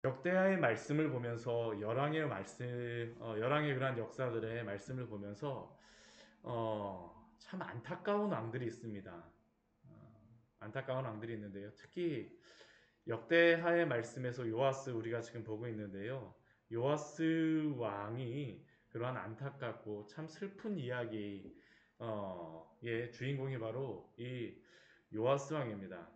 역대하의 말씀을 보면서 열왕의 말씀, 열왕의 그러한 역사들의 말씀을 보면서 참 안타까운 왕들이 있습니다. 안타까운 왕들이 있는데요. 특히 역대하의 말씀에서 요아스 우리가 지금 보고 있는데요. 요아스 왕이 그러한 안타깝고 참 슬픈 이야기의 주인공이 바로 이 요아스 왕입니다.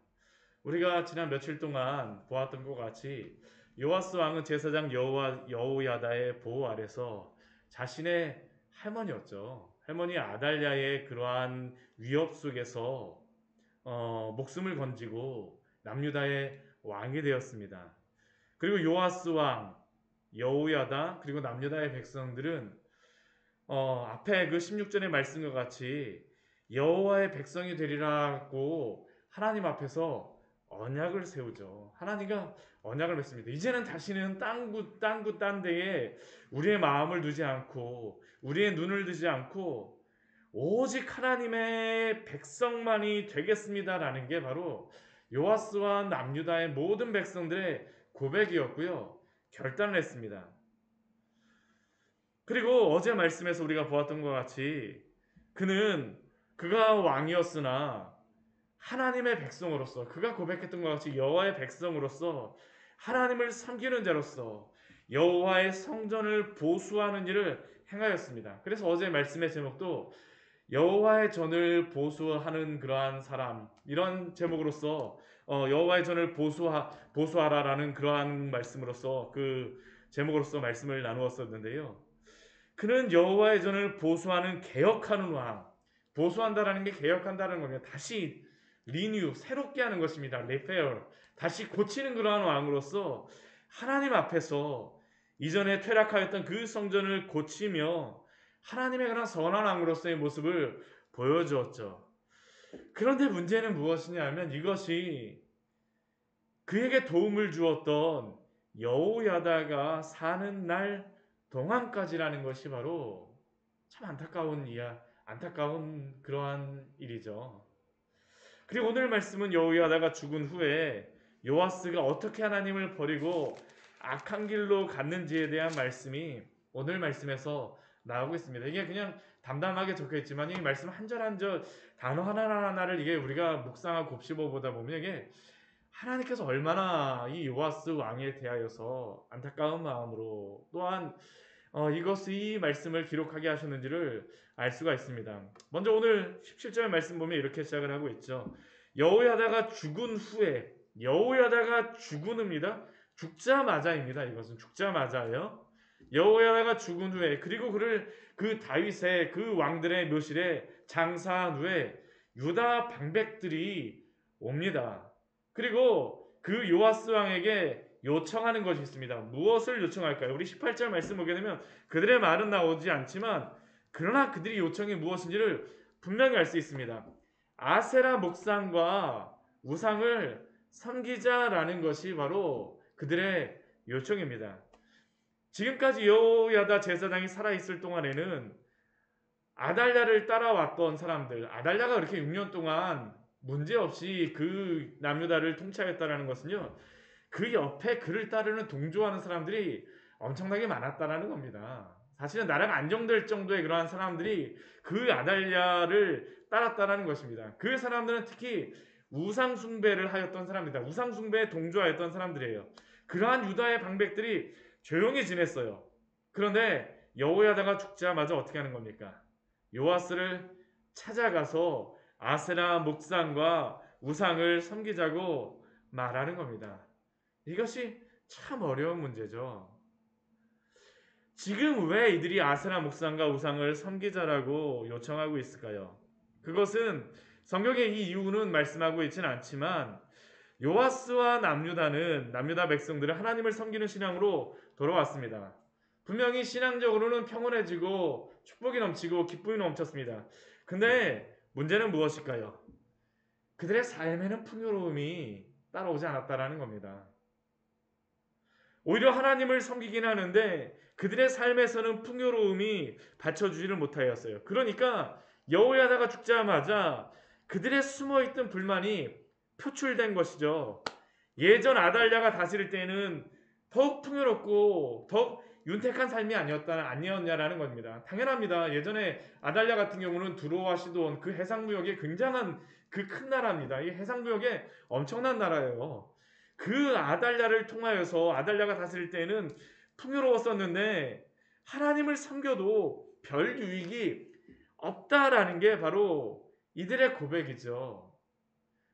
우리가 지난 며칠 동안 보았던 것 같이 요아스 왕은 제사장 여호야다의 보호 아래서 자신의 할머니였죠. 할머니 아달랴의 그러한 위협 속에서 목숨을 건지고 남유다의 왕이 되었습니다. 그리고 요아스 왕, 여호야다 그리고 남유다의 백성들은 앞에 그 16절의 말씀과 같이 여호와의 백성이 되리라고 하나님 앞에서 언약을 세우죠. 하나님과 언약을 맺습니다. 이제는 다시는 딴 데에 우리의 마음을 두지 않고 우리의 눈을 두지 않고 오직 하나님의 백성만이 되겠습니다라는 게 바로 요아스와 남유다의 모든 백성들의 고백이었고요. 결단을 했습니다. 그리고 어제 말씀에서 우리가 보았던 것 같이 그가 왕이었으나 하나님의 백성으로서 그가 고백했던 것 같이 여호와의 백성으로서 하나님을 섬기는 자로서 여호와의 성전을 보수하는 일을 행하였습니다. 그래서 어제 말씀의 제목도 여호와의 전을 보수하는 그러한 사람 이런 제목으로서 여호와의 전을 보수하라라는 그러한 말씀으로서 그 제목으로서 말씀을 나누었었는데요. 그는 여호와의 전을 보수하는 개혁하는 왕. 보수한다라는 게 개혁한다는 겁니다. 다시 리뉴 새롭게 하는 것입니다. 레페어 다시 고치는 그러한 왕으로서 하나님 앞에서 이전에 퇴락하였던 그 성전을 고치며 하나님의 그런 선한 왕으로서의 모습을 보여주었죠. 그런데 문제는 무엇이냐면 이것이 그에게 도움을 주었던 여호야다가 사는 날 동안까지라는 것이 바로 참 안타까운 그러한 일이죠. 그리고 오늘 말씀은 여호야다가 죽은 후에 요아스가 어떻게 하나님을 버리고 악한 길로 갔는지에 대한 말씀이 오늘 말씀에서 나오고 있습니다. 이게 그냥 담담하게 적혀 있지만 이 말씀 한 절 한 절 단어 하나하나를 이게 우리가 묵상하고 곱씹어 보다 보면 이게 하나님께서 얼마나 이 요아스 왕에 대하여서 안타까운 마음으로 또한 이 말씀을 기록하게 하셨는지를 알 수가 있습니다. 먼저 오늘 17절 말씀 보면 이렇게 시작을 하고 있죠. 여호야다가 죽은 후에 여호야다가 죽은입니다. 죽자마자입니다. 이것은 죽자마자예요. 여호야다가 죽은 후에 그리고 그 다윗의 그 왕들의 묘실에 장사한 후에 유다 방백들이 옵니다. 그리고 그 요아스 왕에게 요청하는 것이 있습니다. 무엇을 요청할까요? 우리 18절 말씀 보게 되면 그들의 말은 나오지 않지만 그러나 그들이 요청이 무엇인지를 분명히 알 수 있습니다. 아세라 목상과 우상을 섬기자라는 것이 바로 그들의 요청입니다. 지금까지 여호야다 제사장이 살아있을 동안에는 아달랴를 따라왔던 사람들, 아달랴가 그렇게 6년 동안 문제없이 그 남유다를 통치하였다는 것은요, 그 옆에 그를 따르는 동조하는 사람들이 엄청나게 많았다라는 겁니다. 사실은 나라가 안정될 정도의 그러한 사람들이 그 아달랴를 따랐다라는 것입니다. 그 사람들은 특히 우상 숭배를 하였던 사람입니다. 우상 숭배에 동조하였던 사람들이에요. 그러한 유다의 방백들이 조용히 지냈어요. 그런데 여호야다가 죽자마자 어떻게 하는 겁니까? 요아스를 찾아가서 아세라 목상과 우상을 섬기자고 말하는 겁니다. 이것이 참 어려운 문제죠. 지금 왜 이들이 아세라 목상과 우상을 섬기자라고 요청하고 있을까요? 그것은 성경의 이 이유는 말씀하고 있지는 않지만 요아스와 남유다 백성들은 하나님을 섬기는 신앙으로 돌아왔습니다. 분명히 신앙적으로는 평온해지고 축복이 넘치고 기쁨이 넘쳤습니다. 근데 문제는 무엇일까요? 그들의 삶에는 풍요로움이 따라오지 않았다라는 겁니다. 오히려 하나님을 섬기긴 하는데 그들의 삶에서는 풍요로움이 받쳐주지를 못하였어요. 그러니까 여호야다가 죽자마자 그들의 숨어있던 불만이 표출된 것이죠. 예전 아달랴가 다스릴 때는 더욱 풍요롭고 더욱 윤택한 삶이 아니었냐라는 겁니다. 당연합니다. 예전에 아달랴 같은 경우는 두로와 시돈 그 해상무역에 굉장한 그 큰 나라입니다. 이 해상무역에 엄청난 나라예요. 그 아달랴를 통하여서 아달랴가 다스릴 때는 풍요로웠었는데 하나님을 섬겨도 별 유익이 없다라는 게 바로 이들의 고백이죠.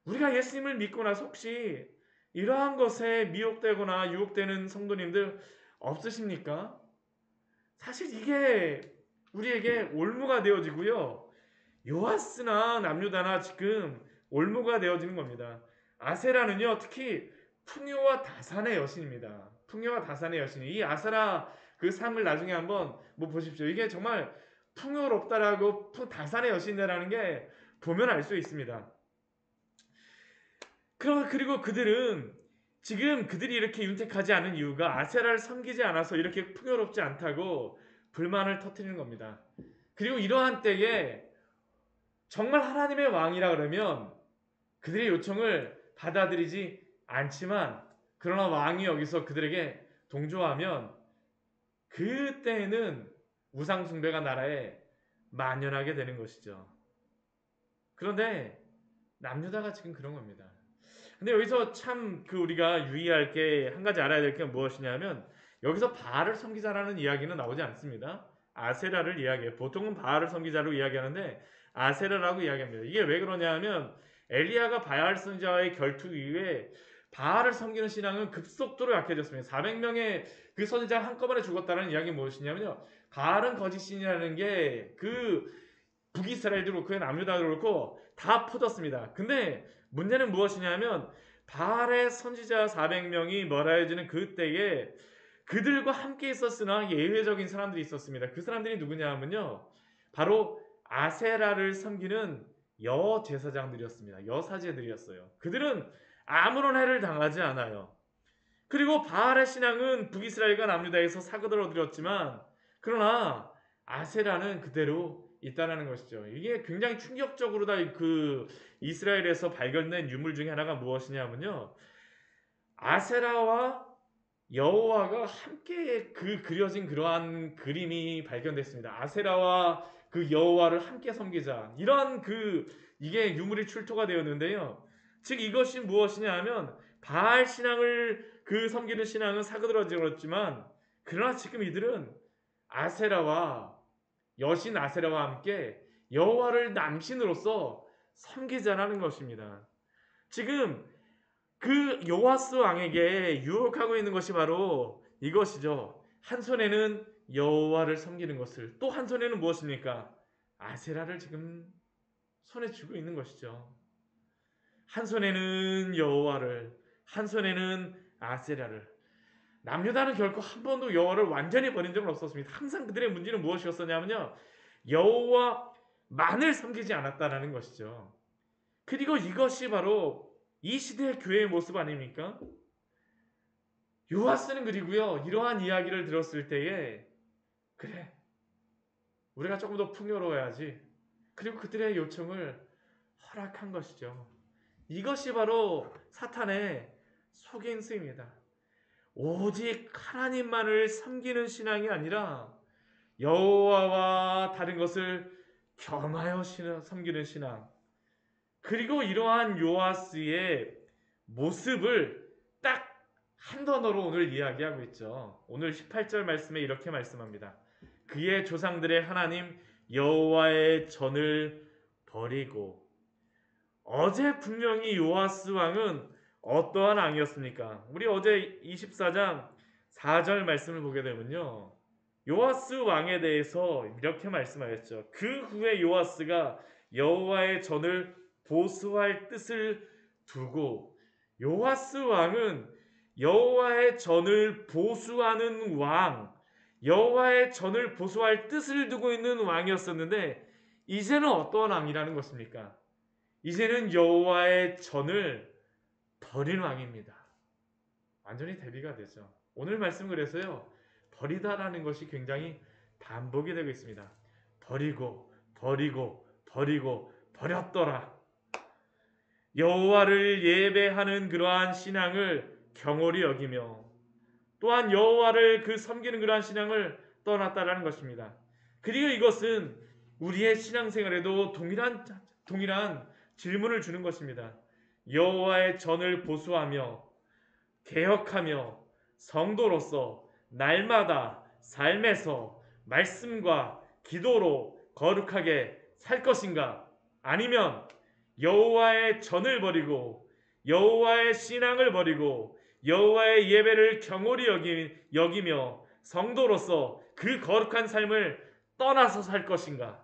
우리가 예수님을 믿고 나서 혹시 이러한 것에 미혹되거나 유혹되는 성도님들 없으십니까? 사실 이게 우리에게 올무가 되어지고요. 요아스나 남유다나 지금 올무가 되어지는 겁니다. 아세라는요, 특히 풍요와 다산의 여신입니다. 풍요와 다산의 여신. 이 아세라 그 삶을 나중에 한번 뭐 보십시오. 이게 정말 풍요롭다라고 다산의 여신이라는 게 보면 알 수 있습니다. 그리고 그들은 지금 그들이 이렇게 윤택하지 않은 이유가 아세라를 섬기지 않아서 이렇게 풍요롭지 않다고 불만을 터뜨리는 겁니다. 그리고 이러한 때에 정말 하나님의 왕이라 그러면 그들의 요청을 받아들이지 않지만 그러나 왕이 여기서 그들에게 동조하면 그때에는 우상숭배가 나라에 만연하게 되는 것이죠. 그런데 남유다가 지금 그런 겁니다. 근데 여기서 참 우리가 유의할 게 한 가지 알아야 될 게 무엇이냐면 여기서 바알을 섬기자라는 이야기는 나오지 않습니다. 아세라를 이야기해요. 보통은 바알을 섬기자로 이야기하는데 아세라라고 이야기합니다. 이게 왜 그러냐 하면 엘리야가 바알 선지자와의 결투 이후에 바알을 섬기는 신앙은 급속도로 약해졌습니다. 400명의 그 선지자가 한꺼번에 죽었다는 이야기는 무엇이냐면요. 바알은 거짓신이라는 게 그 북이스라엘도 그렇고 남유다도 그렇고 다 퍼졌습니다. 근데 문제는 무엇이냐면 바알의 선지자 400명이 멸하여지는 그때에 그들과 함께 있었으나 예외적인 사람들이 있었습니다. 그 사람들이 누구냐 하면요. 바로 아세라를 섬기는 여제사장들이었습니다. 여사제들이었어요. 그들은 아무런 해를 당하지 않아요. 그리고 바알의 신앙은 북이스라엘과 남유다에서 사그러들었지만 그러나 아세라는 그대로 있다라는 것이죠. 이게 굉장히 충격적으로 그 이스라엘에서 발견된 유물 중에 하나가 무엇이냐면요. 아세라와 여호와가 함께 그려진 그러한 그림이 발견됐습니다. 아세라와 그 여호와를 함께 섬기자. 이런 이게 유물이 출토가 되었는데요. 즉 이것이 무엇이냐 하면 바알 신앙을 섬기는 신앙은 사그러들었지만 그러나 지금 이들은 아세라와 여신 아세라와 함께 여호와를 남신으로서 섬기자라는 것입니다. 지금 그 요아스 왕에게 유혹하고 있는 것이 바로 이것이죠. 한 손에는 여호와를 섬기는 것을 또 한 손에는 무엇입니까? 아세라를 지금 손에 쥐고 있는 것이죠. 한 손에는 여호와를 한 손에는 아세라를. 남유다는 결코 한 번도 여호와를 완전히 버린 적은 없었습니다. 항상 그들의 문제는 무엇이었었냐면요. 여호와만을 섬기지 않았다라는 것이죠. 그리고 이것이 바로 이 시대의 교회의 모습 아닙니까? 요아스는 그리고요. 이러한 이야기를 들었을 때에 그래. 우리가 조금 더 풍요로워야지. 그리고 그들의 요청을 허락한 것이죠. 이것이 바로 사탄의 속임수입니다. 오직 하나님만을 섬기는 신앙이 아니라 여호와와 다른 것을 겸하여 섬기는 신앙. 그리고 이러한 요아스의 모습을 딱 한 단어로 오늘 이야기하고 있죠. 오늘 18절 말씀에 이렇게 말씀합니다. 그의 조상들의 하나님 여호와의 전을 버리고. 어제 분명히 요아스 왕은 어떠한 왕이었습니까? 우리 어제 24장 4절 말씀을 보게 되면요. 요아스 왕에 대해서 이렇게 말씀하였죠. 그 후에 요아스가 여호와의 전을 보수할 뜻을 두고. 요아스 왕은 여호와의 전을 보수하는 왕, 여호와의 전을 보수할 뜻을 두고 있는 왕이었었는데 이제는 어떠한 왕이라는 것입니까? 이제는 여호와의 전을 버린 왕입니다. 완전히 대비가 되죠. 오늘 말씀 그래서요. 버리다라는 것이 굉장히 반복이 되고 있습니다. 버리고 버리고 버리고 버렸더라. 여호와를 예배하는 그러한 신앙을 경홀히 여기며 또한 여호와를 그 섬기는 그러한 신앙을 떠났다라는 것입니다. 그리고 이것은 우리의 신앙생활에도 동일한 질문을 주는 것입니다. 여호와의 전을 보수하며 개혁하며 성도로서 날마다 삶에서 말씀과 기도로 거룩하게 살 것인가? 아니면 여호와의 전을 버리고 여호와의 신앙을 버리고 여호와의 예배를 경홀히 여기며 성도로서 그 거룩한 삶을 떠나서 살 것인가?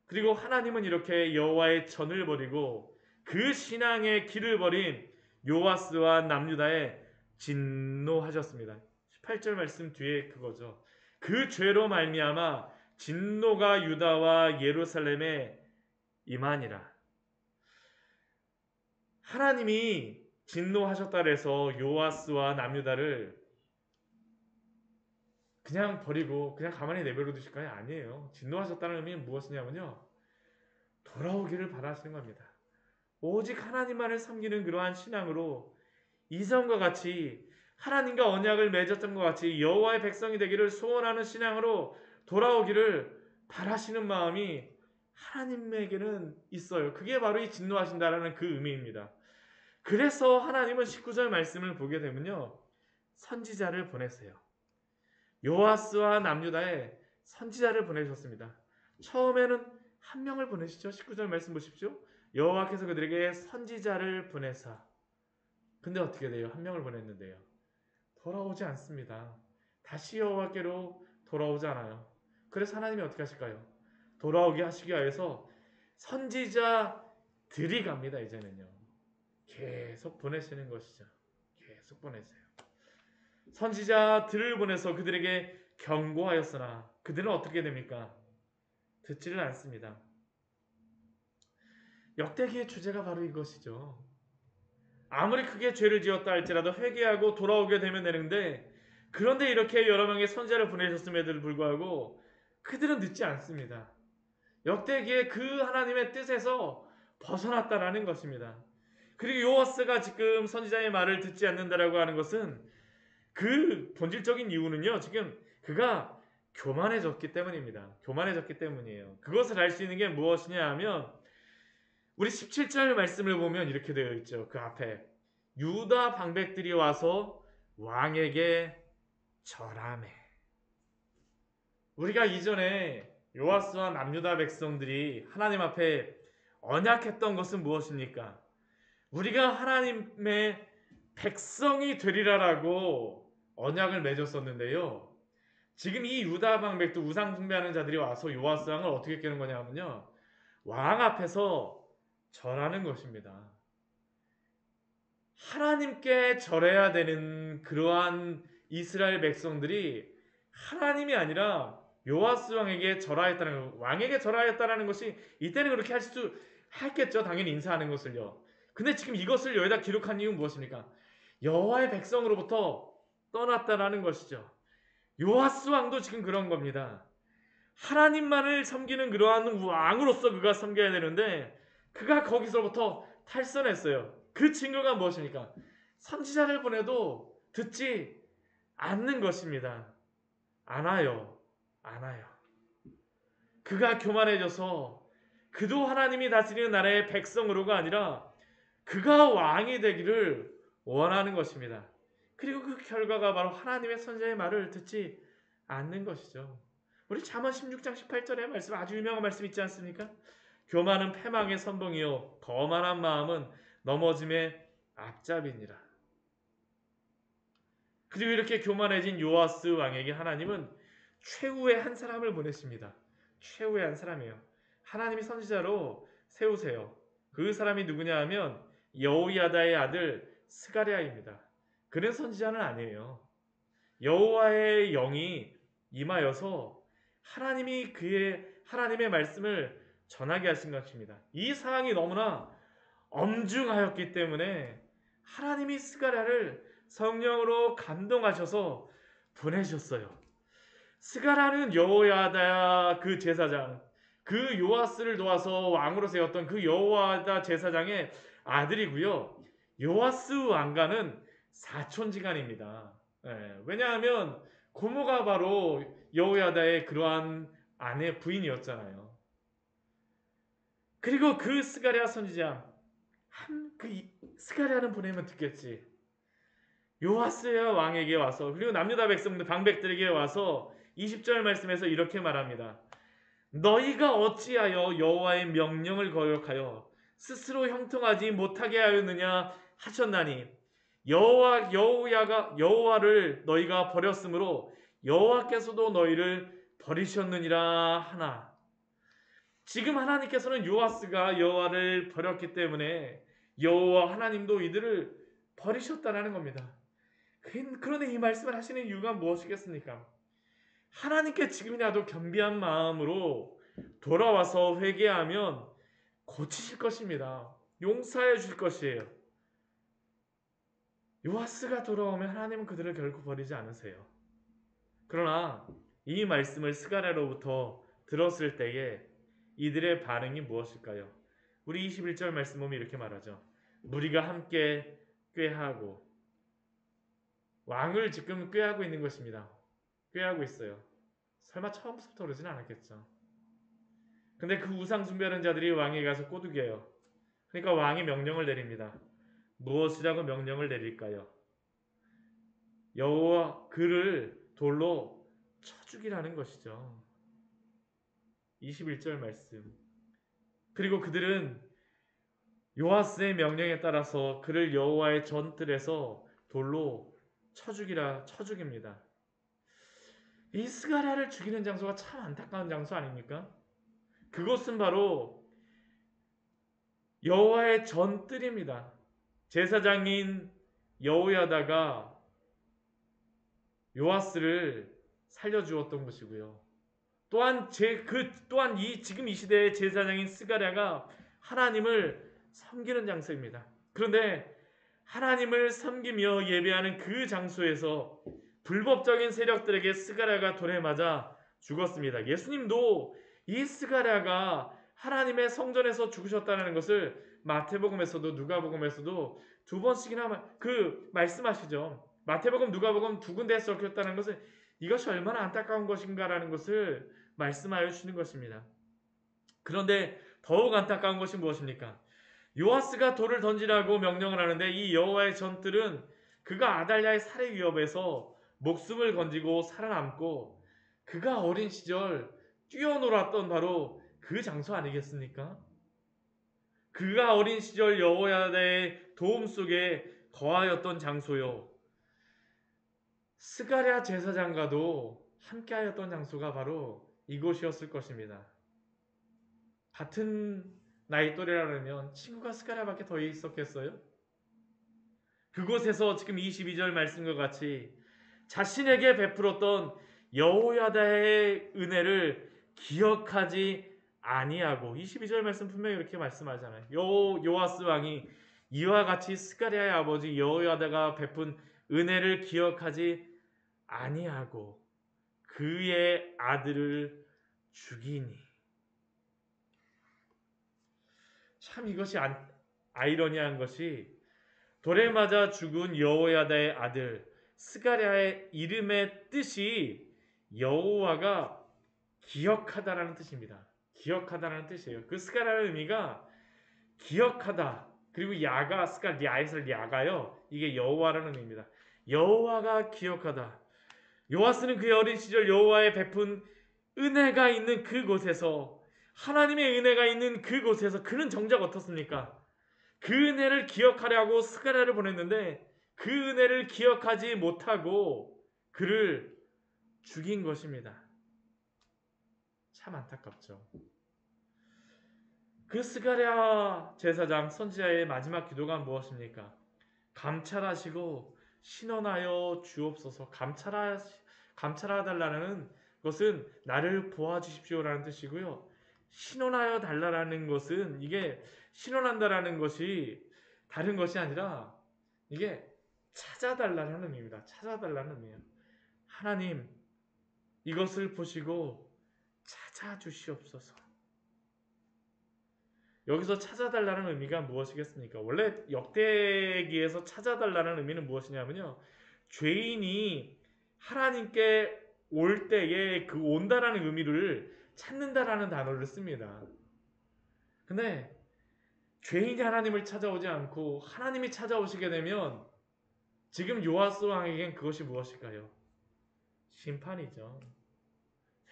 그리고 하나님은 이렇게 여호와의 전을 버리고 그 신앙의 길을 버린 요아스와 남유다에 진노하셨습니다. 18절 말씀 뒤에 그거죠. 그 죄로 말미암아 진노가 유다와 예루살렘에 임하니라. 하나님이 진노하셨다 그래서 요아스와 남유다를 그냥 버리고 그냥 가만히 내버려 두실까요? 아니에요. 진노하셨다는 의미는 무엇이냐면요, 돌아오기를 바라시는 겁니다. 오직 하나님만을 섬기는 그러한 신앙으로 이전과 같이 하나님과 언약을 맺었던 것 같이 여호와의 백성이 되기를 소원하는 신앙으로 돌아오기를 바라시는 마음이 하나님에게는 있어요. 그게 바로 이 진노하신다라는 그 의미입니다. 그래서 하나님은 19절 말씀을 보게 되면요, 선지자를 보내세요. 요아스와 남유다에 선지자를 보내셨습니다. 처음에는 한 명을 보내시죠. 19절 말씀 보십시오. 여호와께서 그들에게 선지자를 보내사. 근데 어떻게 돼요? 한 명을 보냈는데요, 돌아오지 않습니다. 다시 여호와께로 돌아오지 않아요. 그래서 하나님이 어떻게 하실까요? 돌아오게 하시기 위해서 선지자들이 갑니다. 이제는요, 계속 보내시는 것이죠. 계속 보내세요. 선지자들을 보내서 그들에게 경고하였으나 그들은 어떻게 됩니까? 듣지를 않습니다. 역대기의 주제가 바로 이것이죠. 아무리 크게 죄를 지었다 할지라도 회개하고 돌아오게 되면 되는데, 그런데 이렇게 여러 명의 선지자를 보내셨음에도 불구하고 그들은 듣지 않습니다. 역대기의 그 하나님의 뜻에서 벗어났다라는 것입니다. 그리고 요아스가 지금 선지자의 말을 듣지 않는다라고 하는 것은 그 본질적인 이유는요, 지금 그가 교만해졌기 때문입니다. 교만해졌기 때문이에요. 그것을 알 수 있는 게 무엇이냐 하면 우리 17절 말씀을 보면 이렇게 되어 있죠. 그 앞에 유다 방백들이 와서 왕에게 절하매. 우리가 이전에 요아스와 남유다 백성들이 하나님 앞에 언약했던 것은 무엇입니까? 우리가 하나님의 백성이 되리라라고 언약을 맺었었는데요, 지금 이 유다 방백도 우상 숭배하는 자들이 와서 요아스 왕을 어떻게 깨는 거냐면요, 왕 앞에서 절하는 것입니다. 하나님께 절해야 되는 그러한 이스라엘 백성들이 하나님이 아니라 요아스 왕에게 절하였다는, 왕에게 절하였다는 것이 이때는 그렇게 할 수 했겠죠. 당연히 인사하는 것을요. 근데 지금 이것을 여기다 기록한 이유는 무엇입니까? 여호와의 백성으로부터 떠났다라는 것이죠. 요아스 왕도 지금 그런 겁니다. 하나님만을 섬기는 그러한 왕으로서 그가 섬겨야 되는데 그가 거기서부터 탈선했어요. 그 증거가 무엇입니까? 선지자를 보내도 듣지 않는 것입니다. 않아요. 그가 교만해져서 그도 하나님이 다스리는 나라의 백성으로가 아니라 그가 왕이 되기를 원하는 것입니다. 그리고 그 결과가 바로 하나님의 선지자의 말을 듣지 않는 것이죠. 우리 잠언 16장 18절의 말씀, 아주 유명한 말씀 있지 않습니까? 교만은 패망의 선봉이요 거만한 마음은 넘어짐의 앞잡이니라. 그리고 이렇게 교만해진 요아스 왕에게 하나님은 최후의 한 사람을 보내십니다. 최후의 한 사람이에요. 하나님이 선지자로 세우세요. 그 사람이 누구냐 하면 여호야다의 아들 스가랴입니다. 그는 선지자는 아니에요. 여호와의 영이 임하여서 하나님이 그의 하나님의 말씀을 전하게 하신 것입니다. 이 상황이 너무나 엄중하였기 때문에 하나님이 스가랴를 성령으로 감동하셔서 보내셨어요. 스가랴는 여호야다 그 제사장, 그 요아스를 도와서 왕으로 세웠던 그 여호야다 제사장의 아들이고요. 요아스 왕가는 사촌지간입니다. 예, 왜냐하면 고모가 바로 여호야다의 그러한 아내 부인이었잖아요. 그리고 그 스가랴 선지자 스가랴는 보내면 듣겠지. 요아스야 왕에게 와서 그리고 남유다 백성들 방백들에게 와서 20절 말씀에서 이렇게 말합니다. 너희가 어찌하여 여호와의 명령을 거역하여 스스로 형통하지 못하게 하였느냐 하셨나니 여호와를 너희가 버렸으므로 여호와께서도 너희를 버리셨느니라 하나. 지금 하나님께서는 요아스가 여호와를 버렸기 때문에 여호와 하나님도 이들을 버리셨다라는 겁니다. 그런데 이 말씀을 하시는 이유가 무엇이겠습니까? 하나님께 지금이라도 겸비한 마음으로 돌아와서 회개하면 고치실 것입니다. 용서해 주실 것이에요. 요아스가 돌아오면 하나님은 그들을 결코 버리지 않으세요. 그러나 이 말씀을 스가랴로부터 들었을 때에 이들의 반응이 무엇일까요? 우리 21절 말씀 보면 이렇게 말하죠. 무리가 함께 꾀하고 왕을 지금 꾀하고 있는 것입니다. 꾀하고 있어요. 설마 처음부터 그러진 않았겠죠. 근데 그 우상 숭배하는 자들이 왕에게 가서 꼬드겨요. 그러니까 왕이 명령을 내립니다. 무엇이라고 명령을 내릴까요? 여호와 그를 돌로 쳐 죽이라는 것이죠. 21절 말씀. 그리고 그들은 요아스의 명령에 따라서 그를 여호와의 전뜰에서 돌로 쳐 죽입니다. 이 스가랴를 죽이는 장소가 참 안타까운 장소 아닙니까? 그곳은 바로 여호와의 전뜰입니다. 제사장인 여호야다가 요아스를 살려주었던 것이고요. 또한 지금 이 시대의 제사장인 스가랴가 하나님을 섬기는 장소입니다. 그런데 하나님을 섬기며 예배하는 그 장소에서 불법적인 세력들에게 스가랴가 돌에 맞아 죽었습니다. 예수님도 이 스가랴가 하나님의 성전에서 죽으셨다는 것을 마태복음에서도 누가복음에서도 두 번씩이나 말씀하시죠. 마태복음, 누가복음 두 군데에 적혔다는 것은 이것이 얼마나 안타까운 것인가라는 것을 말씀하여 주시는 것입니다. 그런데 더욱 안타까운 것이 무엇입니까? 요아스가 돌을 던지라고 명령을 하는데 이 여호와의 전뜰은 그가 아달랴의 살해 위협에서 목숨을 건지고 살아남고 그가 어린 시절 뛰어놀았던 바로 그 장소 아니겠습니까? 그가 어린 시절 여호야다의 도움 속에 거하였던 장소요. 스가랴 제사장과도 함께하였던 장소가 바로 이곳이었을 것입니다. 같은 나이 또래라면 친구가 스가랴밖에 더 있었겠어요? 그곳에서 지금 22절 말씀과 같이 자신에게 베풀었던 여호야다의 은혜를 기억하지 아니하고 22절 말씀 분명히 이렇게 말씀하잖아요. 요아스 왕이 이와 같이 스가랴의 아버지 여호야다가 베푼 은혜를 기억하지 아니하고 그의 아들을 죽이니. 참 이것이 아이러니한 것이 돌에 맞아 죽은 여호야다의 아들 스가랴의 이름의 뜻이 여호와가 기억하다라는 뜻입니다. 기억하다라는 뜻이에요. 그 스가랴의 의미가 기억하다. 그리고 야가 스가랴에서 야가요. 이게 여호와라는 의미입니다. 여호와가 기억하다. 요아스는 그의 어린 시절 여호와의 베푼 은혜가 있는 그곳에서 하나님의 은혜가 있는 그곳에서 그는 정작 어떻습니까? 그 은혜를 기억하려고 스가랴를 보냈는데 그 은혜를 기억하지 못하고 그를 죽인 것입니다. 참 안타깝죠. 그 스가랴 제사장 선지자의 마지막 기도가 무엇입니까? 감찰하시고 신원하여 주옵소서. 감찰하달라는 것은 나를 보아주십시오라는 뜻이고요. 신원하여 달라라는 것은 이게 신원한다라는 것이 다른 것이 아니라 이게 찾아달라는 의미입니다. 찾아달라는 의미예요. 하나님 이것을 보시고 찾아주시옵소서. 여기서 찾아달라는 의미가 무엇이겠습니까? 원래 역대기에서 찾아달라는 의미는 무엇이냐면요. 죄인이 하나님께 올 때에 그 온다라는 의미를 찾는다라는 단어를 씁니다. 근데 죄인이 하나님을 찾아오지 않고 하나님이 찾아오시게 되면 지금 요아스 왕에겐 그것이 무엇일까요? 심판이죠.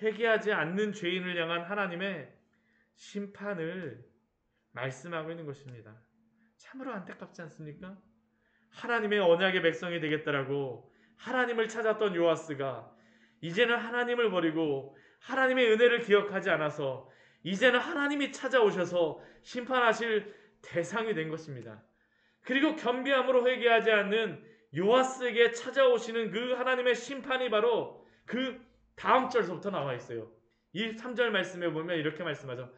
회개하지 않는 죄인을 향한 하나님의 심판을 말씀하고 있는 것입니다. 참으로 안타깝지 않습니까? 하나님의 언약의 백성이 되겠다라고 하나님을 찾았던 요아스가 이제는 하나님을 버리고 하나님의 은혜를 기억하지 않아서 이제는 하나님이 찾아오셔서 심판하실 대상이 된 것입니다. 그리고 겸비함으로 회개하지 않는 요아스에게 찾아오시는 그 하나님의 심판이 바로 그 다음 절서부터 나와 있어요. 이 3절 말씀에 보면 이렇게 말씀하죠.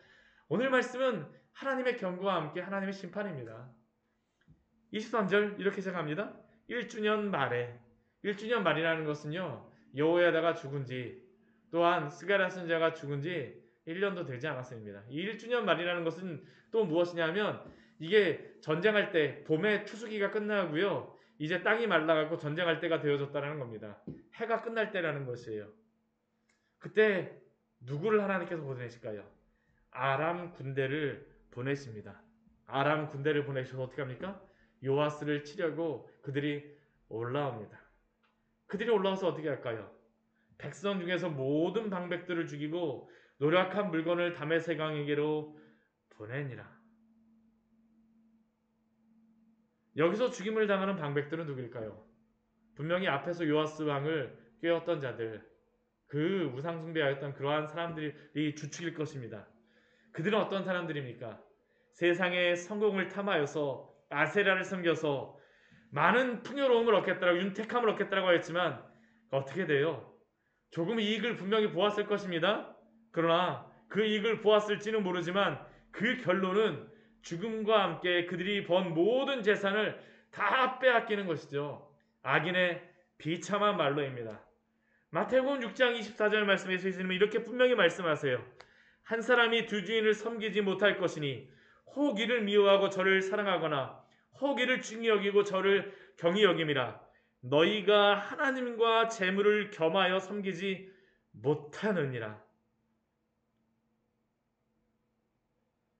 오늘 말씀은 하나님의 경고와 함께 하나님의 심판입니다. 23절 이렇게 시작합니다. 1주년 말에 1주년 말이라는 것은요. 여호야다가 죽은 지 또한 스가랴 선지자가 죽은 지 1년도 되지 않았습니다. 이 1주년 말이라는 것은 또 무엇이냐면 이게 전쟁할 때 봄에 추수기가 끝나고요. 이제 땅이 말라가고 전쟁할 때가 되어졌다는 겁니다. 해가 끝날 때라는 것이에요. 그때 누구를 하나님께서 보내실까요? 아람 군대를 보내십니다. 아람 군대를 보내셔서 어떻게 합니까? 요아스를 치려고 그들이 올라옵니다. 그들이 올라와서 어떻게 할까요? 백성 중에서 모든 방백들을 죽이고 노력한 물건을 다메섹왕에게로 보내니라. 여기서 죽임을 당하는 방백들은 누구일까요? 분명히 앞에서 요아스 왕을 꾀었던 자들, 그 우상숭배하였던 그러한 사람들이 주축일 것입니다. 그들은 어떤 사람들입니까? 세상의 성공을 탐하여서 아세라를 섬겨서 많은 풍요로움을 얻겠다라고 윤택함을 얻겠다라고 했지만 어떻게 돼요? 조금 이익을 분명히 보았을 것입니다. 그러나 그 이익을 보았을지는 모르지만 그 결론은 죽음과 함께 그들이 번 모든 재산을 다 빼앗기는 것이죠. 악인의 비참한 말로입니다. 마태복음 6장 24절 말씀에서 예수님은 이렇게 분명히 말씀하세요. 한 사람이 두 주인을 섬기지 못할 것이니 혹 이를 미워하고 저를 사랑하거나 혹 이를 중히 여기고 저를 경히 여김이라. 너희가 하나님과 재물을 겸하여 섬기지 못하느니라.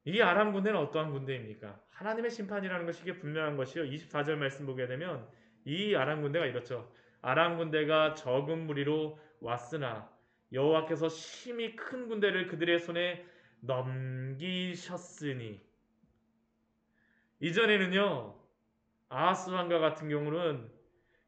이 아람 군대는 어떠한 군대입니까? 하나님의 심판이라는 것이 이게 분명한 것이요. 24절 말씀 보게 되면 이 아람 군대가 이렇죠. 아람 군대가 적은 무리로 왔으나 여호와께서 심히 큰 군대를 그들의 손에 넘기셨으니. 이전에는요. 아하스 왕과 같은 경우는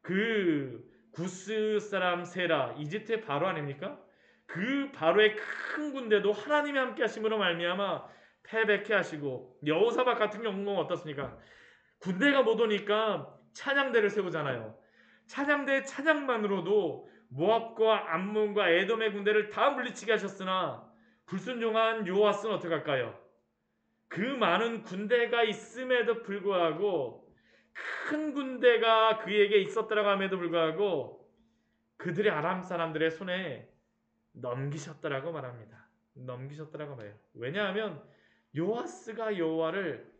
그 구스 사람 세라 이집트의 바로 아닙니까? 그 바로의 큰 군대도 하나님이 함께 하심으로 말미암아 패배케 하시고, 여호사밧 같은 경우는 어떻습니까? 군대가 못 오니까 찬양대를 세우잖아요. 찬양대 찬양만으로도 모압과 암몬과 에돔의 군대를 다 물리치게 하셨으나 불순종한 요아스는 어떻게 할까요? 그 많은 군대가 있음에도 불구하고, 큰 군대가 그에게 있었다라고 함에도 불구하고 그들의 아람 사람들의 손에 넘기셨다라고 말합니다. 넘기셨다라고 말해요. 왜냐하면 요아스가 여호와를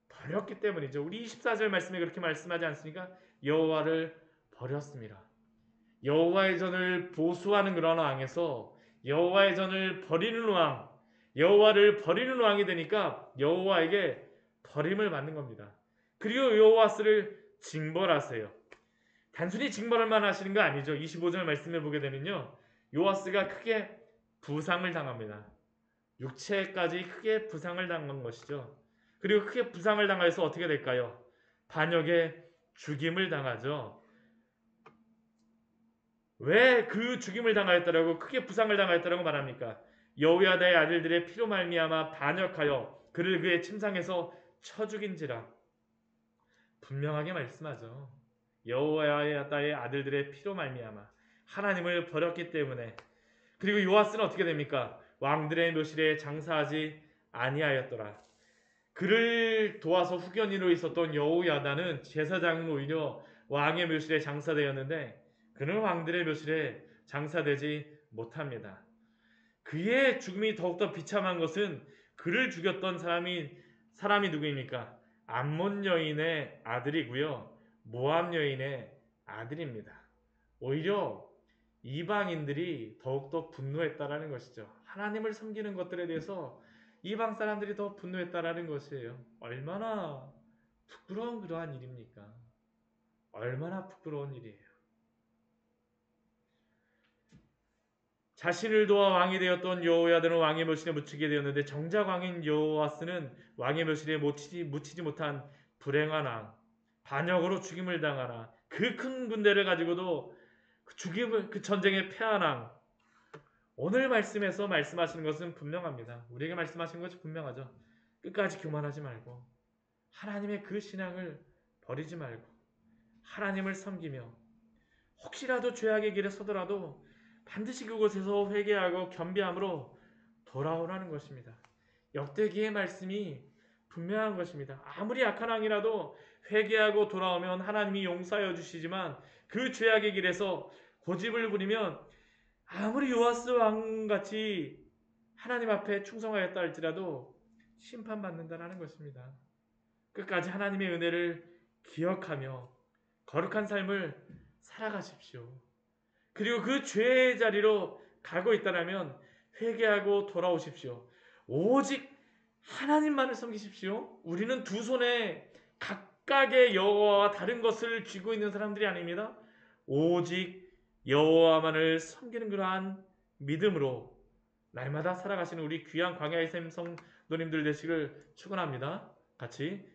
버렸기 때문이죠. 우리 24절 말씀에 그렇게 말씀하지 않습니까? 여호와를 버렸습니다. 여호와의 전을 보수하는 그런 왕에서 여호와의 전을 버리는 왕, 여호와를 버리는 왕이 되니까 여호와에게 버림을 받는 겁니다. 그리고 요아스를 징벌하세요. 단순히 징벌만 하시는 거 아니죠. 25절 말씀을 보게 되면요. 요아스가 크게 부상을 당합니다. 육체까지 크게 부상을 당한 것이죠. 그리고 크게 부상을 당해서 어떻게 될까요? 반역의 죽임을 당하죠. 왜 그 죽임을 당하였다라고, 크게 부상을 당하였다라고 말합니까? 여호야다의 아들들의 피로 말미암아 반역하여 그를 그의 침상에서 쳐 죽인지라. 분명하게 말씀하죠. 여호야다의 아들들의 피로 말미암아 하나님을 버렸기 때문에. 그리고 요아스는 어떻게 됩니까? 왕들의 묘실에 장사하지 아니하였더라. 그를 도와서 후견인으로 있었던 여호야다는 제사장으로 오히려 왕의 묘실에 장사되었는데 그는 왕들의 묘실에 장사되지 못합니다. 그의 죽음이 더욱더 비참한 것은 그를 죽였던 사람이 사람이 누구입니까? 암몬 여인의 아들이고요. 모압 여인의 아들입니다. 오히려 이방인들이 더욱더 분노했다라는 것이죠. 하나님을 섬기는 것들에 대해서 이방 사람들이 더 분노했다라는 것이에요. 얼마나 부끄러운 그러한 일입니까? 얼마나 부끄러운 일이에요. 자신을 도와 왕이 되었던 여호야다는 왕의 묘실에 묻히게 되었는데 정작 왕인 여호아스는 왕의 묘실에 묻히지 못한 불행한 왕, 반역으로 죽임을 당하나 그 큰 군대를 가지고도 그 전쟁에 패한 왕. 오늘 말씀에서 말씀하시는 것은 분명합니다. 우리에게 말씀하시는 것이 분명하죠. 끝까지 교만하지 말고 하나님의 그 신앙을 버리지 말고 하나님을 섬기며 혹시라도 죄악의 길에 서더라도 반드시 그곳에서 회개하고 겸비함으로 돌아오라는 것입니다. 역대기의 말씀이 분명한 것입니다. 아무리 악한 왕이라도 회개하고 돌아오면 하나님이 용서하여 주시지만 그 죄악의 길에서 고집을 부리면 아무리 요아스 왕같이 하나님 앞에 충성하였다 할지라도 심판받는다라는 것입니다. 끝까지 하나님의 은혜를 기억하며 거룩한 삶을 살아가십시오. 그리고 그 죄의 자리로 가고 있다면 회개하고 돌아오십시오. 오직 하나님만을 섬기십시오. 우리는 두 손에 각각의 여호와와 다른 것을 쥐고 있는 사람들이 아닙니다. 오직 여호와만을 섬기는 그러한 믿음으로 날마다 살아가시는 우리 귀한 광야의 샘 성도님들 되시길 축원합니다. 같이